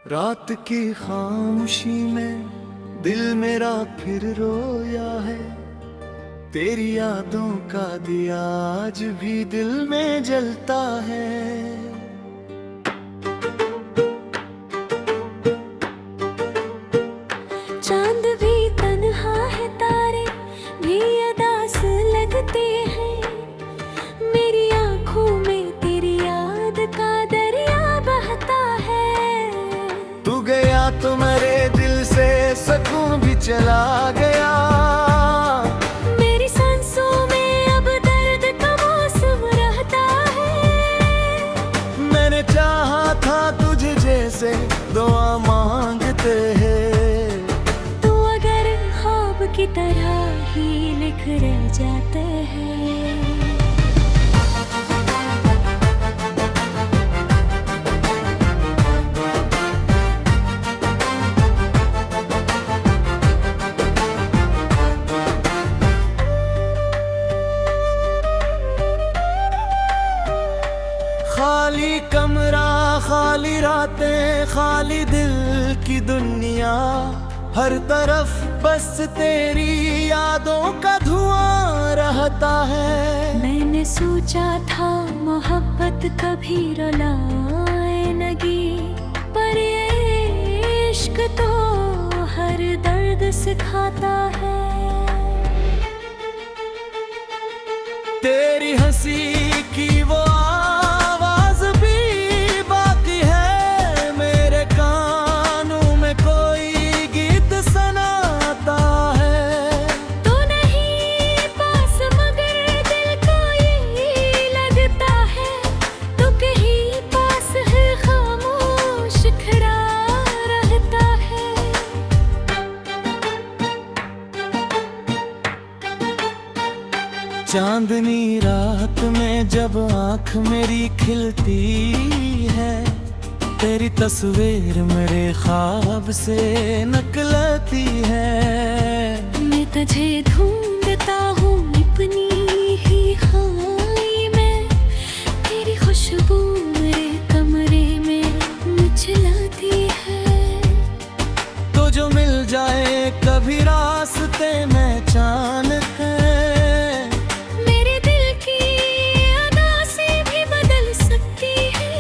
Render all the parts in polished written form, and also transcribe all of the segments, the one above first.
रात की खामोशी में दिल मेरा फिर रोया है। तेरी यादों का दिया आज भी दिल में जलता है। चांद भी तन्हा है, तारे भी उदास लगते हैं। मेरी आंखों में तेरी याद का दरिया बहता है। तू गया तो मेरे दिल से सुकून भी चला गया। मेरी सांसों में अब दर्द का मौसम रहता है। मैंने चाहा था तुझे जैसे दुआ मांगते हैं। तू अगर ख्वाब की तरह ही लिख रह जाते हैं। खाली कमरा, खाली रातें, खाली दिल की दुनिया। हर तरफ बस तेरी यादों का धुआं रहता है। मैंने सोचा था मोहब्बत कभी रुलाएगी, पर ये इश्क तो हर दर्द सिखाता है। तेरी हंसी की वो आवाज भी बाकी है। मेरे कानों में कोई गीत सुनाता है। तो नहीं पास मगर दिल को यही लगता है। तो कहीं पास है, खामोश खड़ा रहता है। चांदनी रात में जब आँख मेरी खिलती है, तेरी तस्वीर मेरे ख्वाब से निकलती है। मैं तुझे ढूंढता हूँ अपनी ही खाई में। तेरी खुशबू मेरे कमरे में मचलाती है। तो जो मिल जाए कभी रास्ते में चांद है। मेरे दिल की अदासी भी बदल सकती है।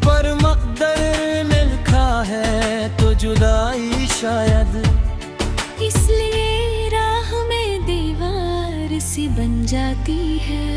पर मकदर ने लिखा है तो जुदाई शायद। इसलिए राह में दीवार सी बन जाती है।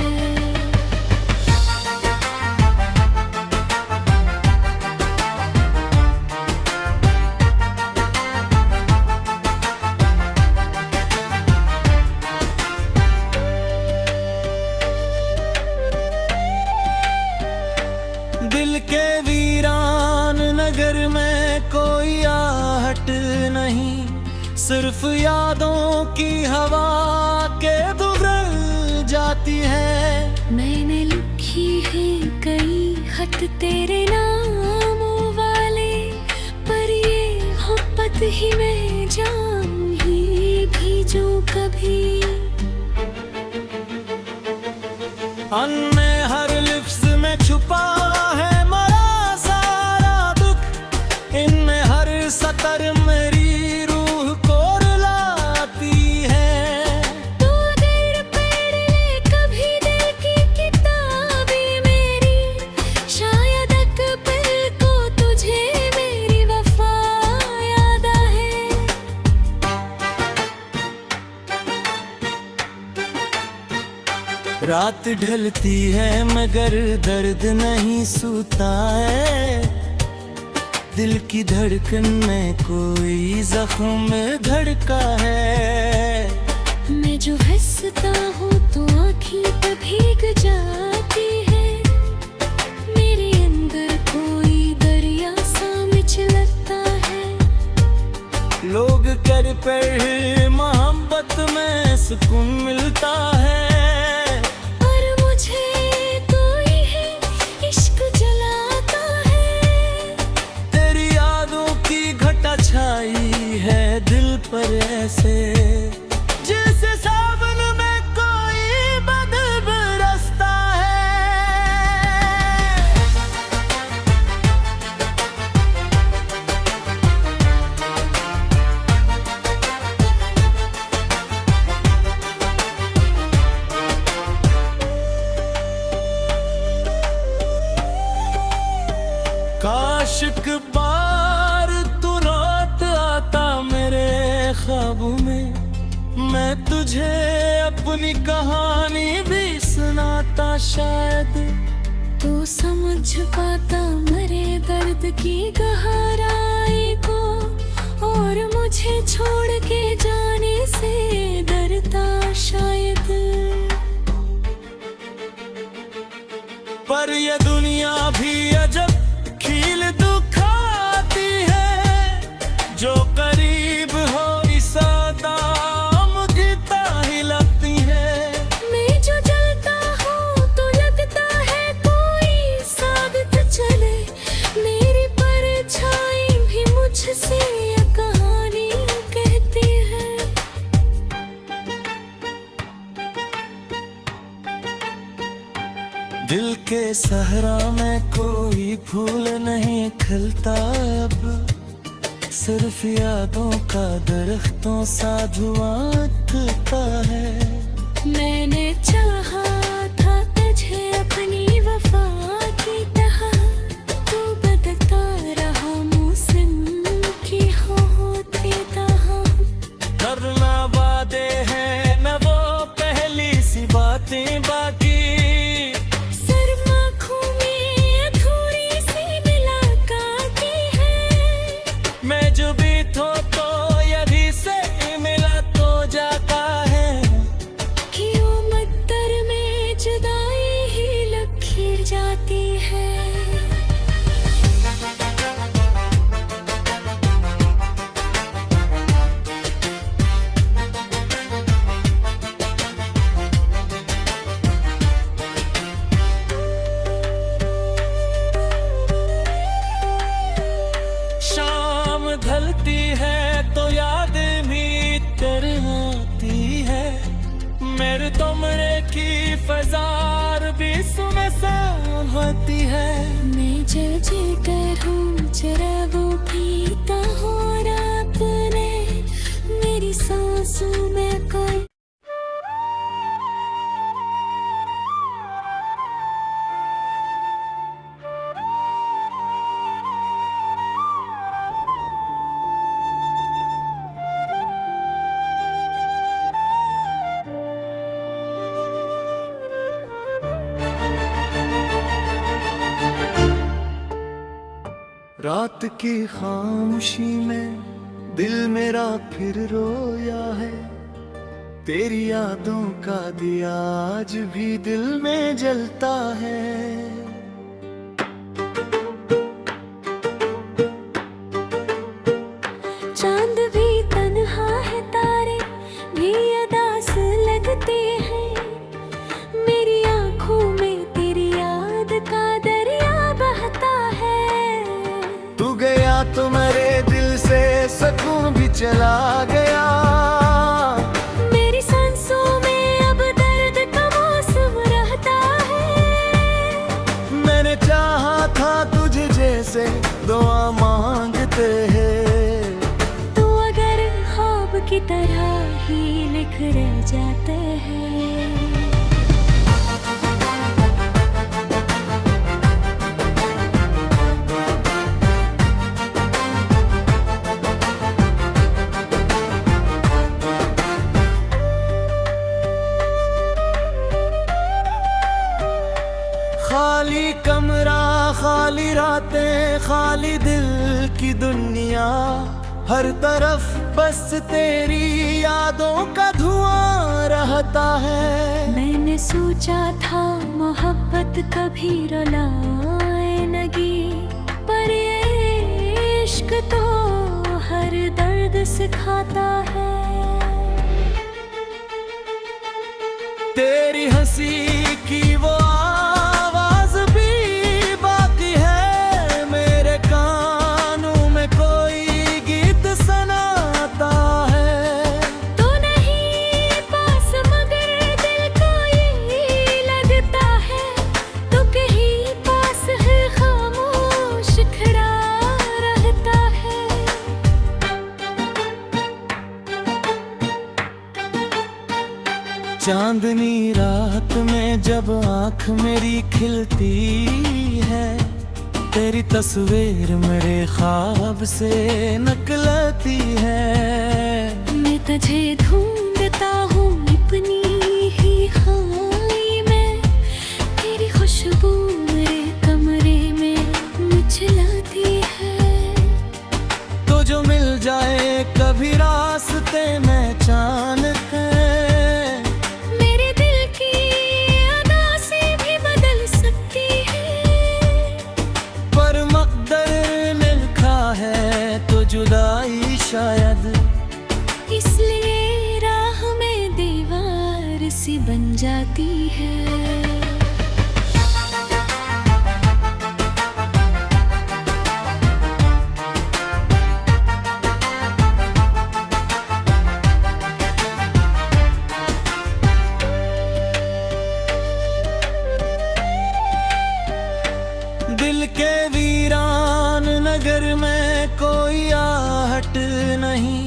दिल के वीरान नगर में कोई आहट नहीं, सिर्फ यादों की हवा के गुजर जाती है। मैंने लिखी है कई खत तेरे नामों वाले, पर ये मोहब्बत ही मैं जान ही भेजूं कभी। अन्य हर लिफ्ज में छुपा है मरा सारा दुख। इनमें हर सतर मेरी रूह को रुलाती है। तू अगर पढ़ ले कभी दिल की किताबें मेरी, शायद एक पल को तुझे मेरी वफा याद आए। रात ढलती है मगर दर्द नहीं सूता है। दिल की धड़कन में कोई जख्म धड़का है। मैं जो हंसता हूँ तो आँखें पे भीग जाती है। मेरे अंदर कोई दरिया सा मिचलता है। लोग कर पर मोहब्बत में सुकून मिलता है। और मुझे तो ये इश्क जलाता है। तेरी यादों की घटा छाई है दिल पर ऐसे, जैसे सावन में कोई बदल बरसता है। तुझे अपनी कहानी भी सुनाता शायद तू समझ पाता मेरे दर्द की गहराई को, और मुझे छोड़ के जाने से डरता शायद। पर ये दुनिया भी अजब खील दुखाती है, जो करीब हो इस दाम गीता ही लगती है। मैं जो जलता हूँ तो लगता है कोई साबित चले, मेरी परछाई भी मुझसे ये कहानी कहती है। दिल के सहरा में कोई फूल नहीं खिलता अब, सिर्फ यादों का दरख्तों सा धुआं उठता है। मैंने चाहा था तुझे अपनी वफा की तरह, तू बदलता रहा मौसम की होती तरह। करना वादे हैं न वो पहली सी बातें बाकी, जाती है। शाम ढलती है तो याद भी तेरे आती है, मेरे तुमरे की फजार भी सुनसान होती है। मैं जल कर हूँ जरा वो पीता हो रात ने, मेरी सांसों में कोई रात की खामोशी में दिल मेरा फिर रोया है, तेरी यादों का दिया आज भी दिल में जलता है। चांद भी तन्हा है, तारे भी उदास लगते हैं, मेरी आंखों में तेरी याद का दरिया बहता है। तू गया तो मेरे दिल से सुकून भी चला गया, मेरी सांसों में अब दर्द का मौसम रहता है। मैंने चाहा था तुझे जैसे दुआ मांगते हैं, तू अगर ख्वाब की तरह ही लिख रह जाते हैं। खाली कमरा, खाली रातें, खाली दिल की दुनिया, हर तरफ बस तेरी यादों का धुआं रहता है। मैंने सोचा था मोहब्बत कभी रुलाए लगी, पर ये इश्क तो हर दर्द सिखाता है। तेरी हंसी की वो आवाज भी बाकी है, मेरे कानों में कोई गीत सुनाता है। तो नहीं पास मगर दिल को यही लगता है, तो कहीं पास है खामोश खड़ा रहता है। चांदनी रात में जब आँख मेरी खिलती है, तेरी तस्वीर मेरे ख्वाब से निकलती है। मैं तुझे ढूंढता रहता हूँ अपनी ही खाई में, तेरी खुशबू मेरे कमरे में मिचलाती है। तो जो मिल जाए कभी रास्ते में चांद के, मेरे दिल की अदा से भी बदल सकती है। पर मकदर में लिखा है तो जुदाई शायद, इसलिए राह में दीवार सी बन जाती है। दिल के वीरान नगर में कोई आहट नहीं,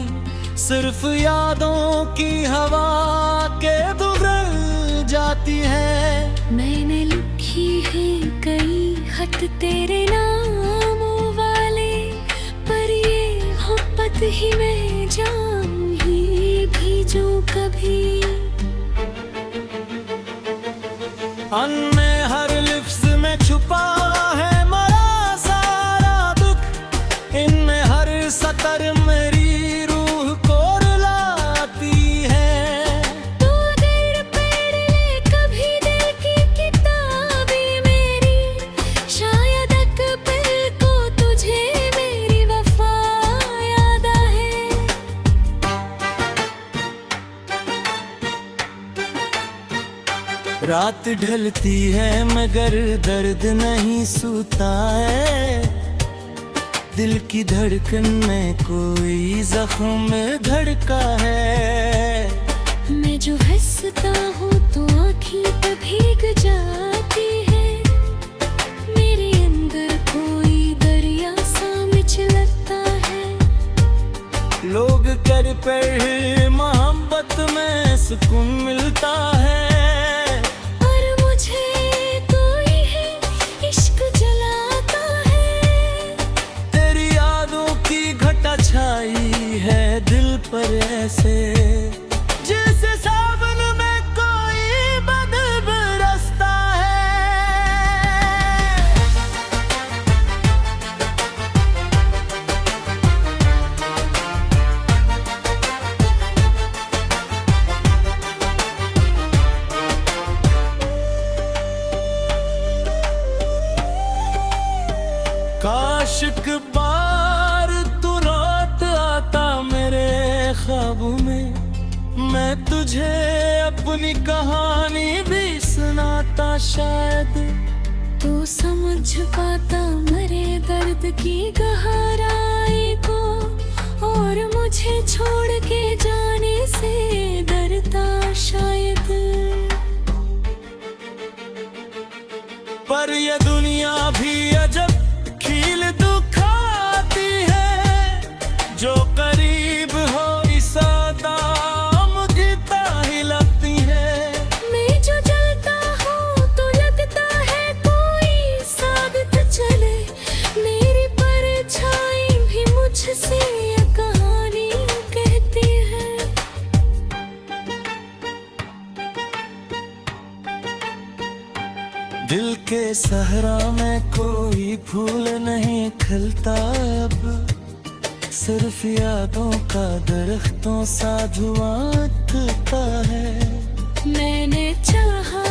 सिर्फ यादों की हवा के दुबल जाती है। मैंने लिखी है कई खत तेरे नामों वाले, पर ये मोहब्बत ही मैं जाऊं ही भीजूं कभी। अन्य हर लिफ्ज में छुपा है मरा सारा दुख, इनमें हर सतर मेरी रूह को रुलाती है। तू अगर पढ़ ले कभी दिल की किताबें मेरी, शायद एक पल को तुझे मेरी वफा याद आए। रात ढलती है मगर दर्द नहीं सूता है, दिल की धड़कन में कोई जख्म धड़का है। मैं जो हंसता हूँ तो आँखें पे भीग जाती है, मेरे अंदर कोई दरिया सा मिचलता है। लोग कर पर मोहब्बत में सुकून मिलता है, और मुझे कोई है इश्क जलाता है। तेरी यादों की घटा छाई है दिल पर ऐसे, जैसे सावन में कोई बदल बरसता है। काश एक बार तू रात आता मेरे ख्वाबों में, मैं तुझे अपनी कहानी भी सुनाता शायद। तो समझ पाता मेरे दर्द की गहराई को, और मुझे छोड़ के जाने से डरता शायद। पर ये दुनिया भी अजब खील दुखाती है, जो करीब हो इस दाम की ताही लगती है। मैं जो जलता हूँ तो लगता है कोई साबित चले, मेरी परछाई भी मुझसे ये कहानी कहती है। दिल के सहरा में कोई फूल नहीं खिलता अब, सिर्फ यादों का दरख्तों सा धुआं उठता है। मैंने चाहा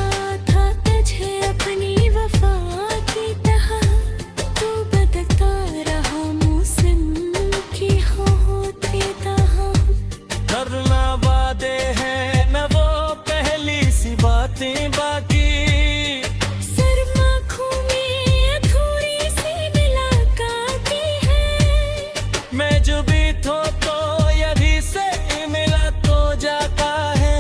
था तुझे अपनी वफा की तरह, तू बदलता रहा मौसम की होती तरह। करना वादे हैं न वो पहली सी बातें बाकी, मैं जो भी तो यदि से मिला तो जाता है।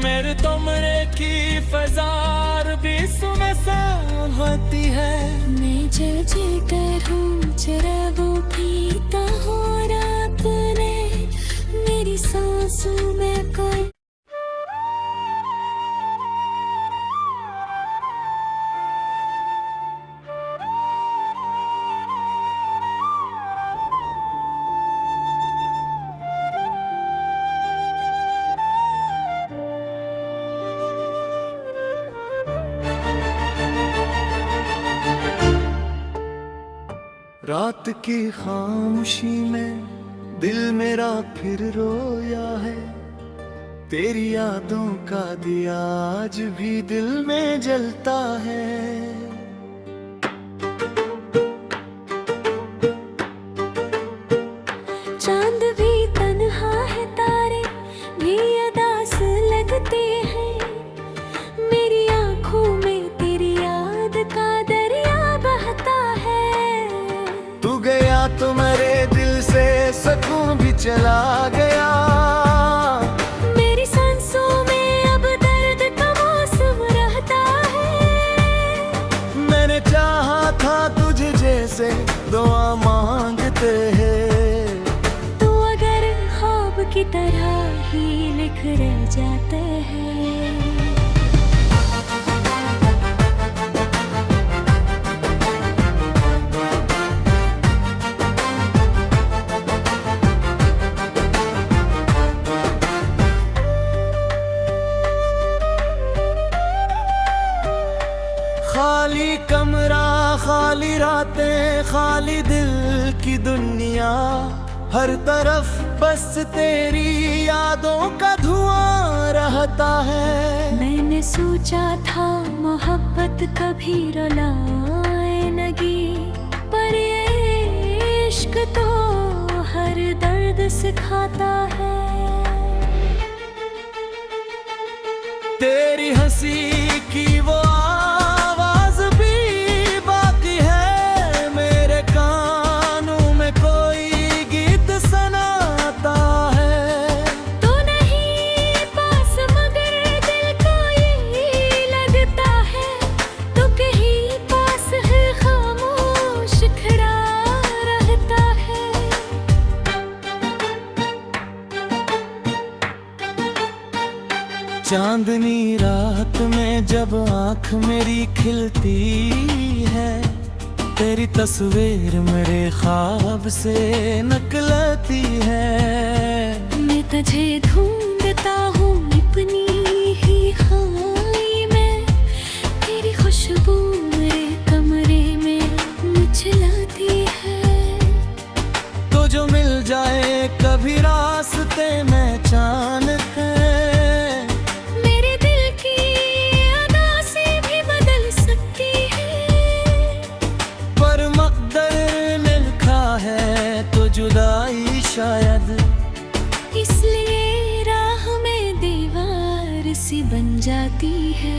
मेरे तुमरे की फजार भी सुबह सा होती है। मैं जल कर हूँ जरा वो पीता हो रात ने मेरी सांसों में कोई। रात की खामोशी में दिल मेरा फिर रोया है। तेरी यादों का दिया आज भी दिल में जलता है। चांद भी तन्हा है, तारे भी उदास लगते हैं। मेरी आंखों में तेरी याद का दरिया बहता है। तू गया तो मेरे दिल से सुकून भी चला गया। मेरी सांसों में अब दर्द का मौसम रहता है। मैंने चाहा था तुझे जैसे दुआ मांगते हैं। तू अगर ख्वाब की तरह ही लिख रह जाते हैं। खाली कमरा, खाली रातें, खाली दिल की दुनिया। हर तरफ बस तेरी यादों का धुआं रहता है। मैंने सोचा था मोहब्बत कभी रुलाए लगी, पर ये इश्क तो हर दर्द सिखाता है। तेरी हंसी की वो आवाज भी बाकी है। मेरे कानों में कोई गीत सुनाता है। तो नहीं पास मगर दिल को यही लगता है। तो कहीं पास है खामोश खड़ा रहता है। चांदनी रात में जब आँख मेरी खिलती है, तेरी तस्वीर मेरे ख्वाब से निकलती है। मैं तुझे ढूंढता हूँ अपनी ही खाई में। तेरी खुशबू मेरे कमरे में मुझलाती है। तो जो मिल जाए कभी रास्ते में चांद के, मेरे दिल की अदा से भी बदल सकती है। पर मकदर ने लिखा है तो जुदाई शायद। इसलिए राह में दीवार सी बन जाती है।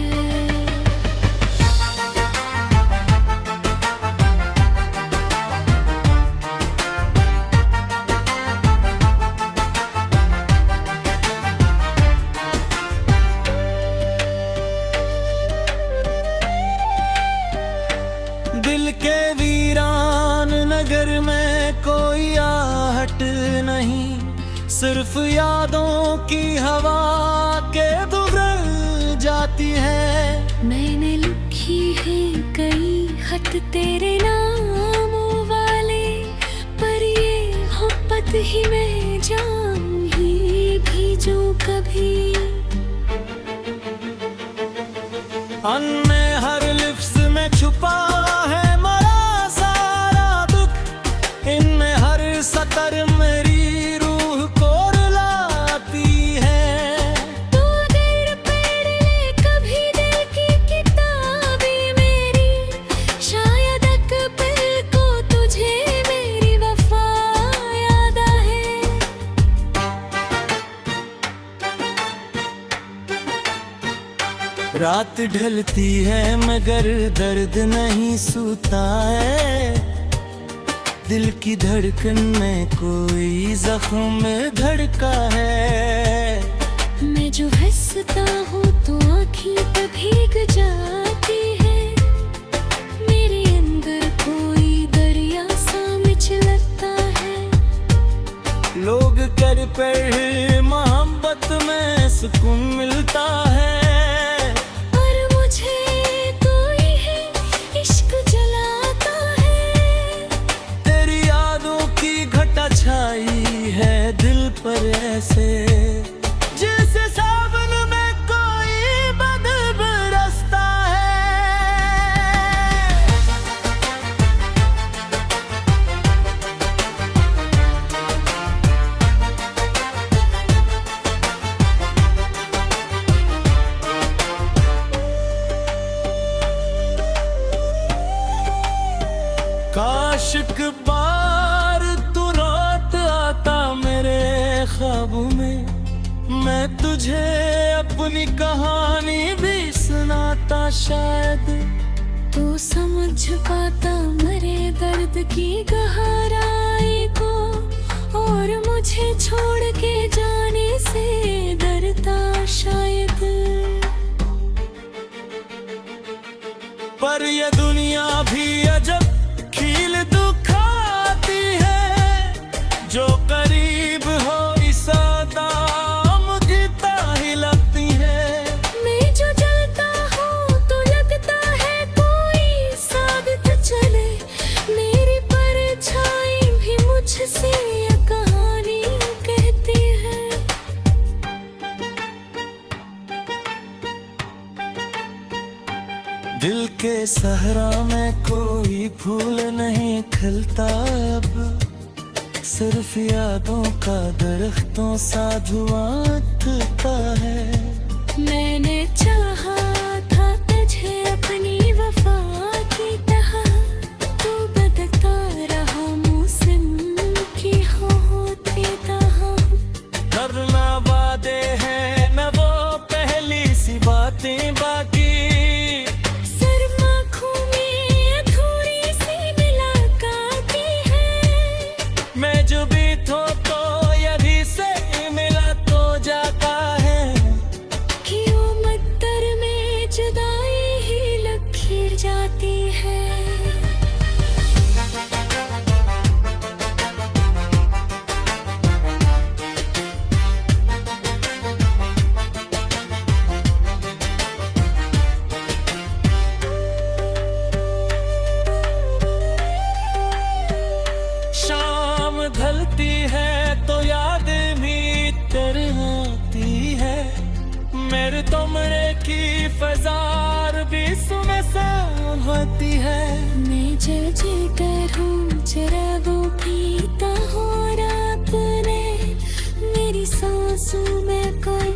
दिल के वीरान नगर में कोई आहट नहीं, सिर्फ यादों की हवा के दुबल जाती है। मैंने लिखी है कई खत तेरे नामों वाले, पर ये मोहब्बत ही मैं जाऊं ही भेजूं कभी। अन्य हर लिफ्ज में छुपा है मरा सारा दुख। इनमें हर सतर मेरी रूह को रुलाती है। तू अगर पढ़ ले कभी दिल की किताबें मेरी, शायद अकबर को तुझे मेरी वफा याद आए। रात ढलती है मगर दर्द नहीं सूता है। दिल की धड़कन में कोई जख्म धड़का है। मैं जो हंसता हूँ तो आँखें पे भीग जाती है, मेरे अंदर कोई दरिया सा मिचलता है। लोग कर पर मोहब्बत में सुकून मिलता है, और मुझे कोई है इश्क जलाता है। तेरी यादों की घटा छाई है दिल पर ऐसे, जैसे सावन में कोई बदल बरसता है। काश एक बार तू रात आता मेरे ख्वाबों में, मैं तुझे अपनी कहानी भी सुनाता शायद। तो समझ पाता मेरे दर्द की गहराई को, और मुझे छोड़ के जाने से डरता शायद। पर ये दुनिया भी अजब खील दुखाती है, जो करीब हो इस दाम की ताही लगती है। मैं जो जलता हूँ तो लगता है कोई साबित चले, मेरी परछाई भी मुझसे ये कहानी कहती है। दिल के सहरा में कोई फूल नहीं खिलता अब, सिर्फ यादों का दरख्तों सा धुआं उठता है। मैंने चाहा था तुझे अपनी वफा की तरह, तू बदलता रहा मौसम की होती तरह। करना वादे हैं न वो पहली सी बातें बाकी, मैं जो भी तो यदि से मिला तो जाता है। कि वो मद्दर में जुदाई ही लकीर जाती है। ढलती है तो याद भी तेरे आती है, मेरे तुमरे की फजार भी सुनसान होती है। मैं जल करूँ जरा वो पीता हो रात ने, मेरी सांसों में कोई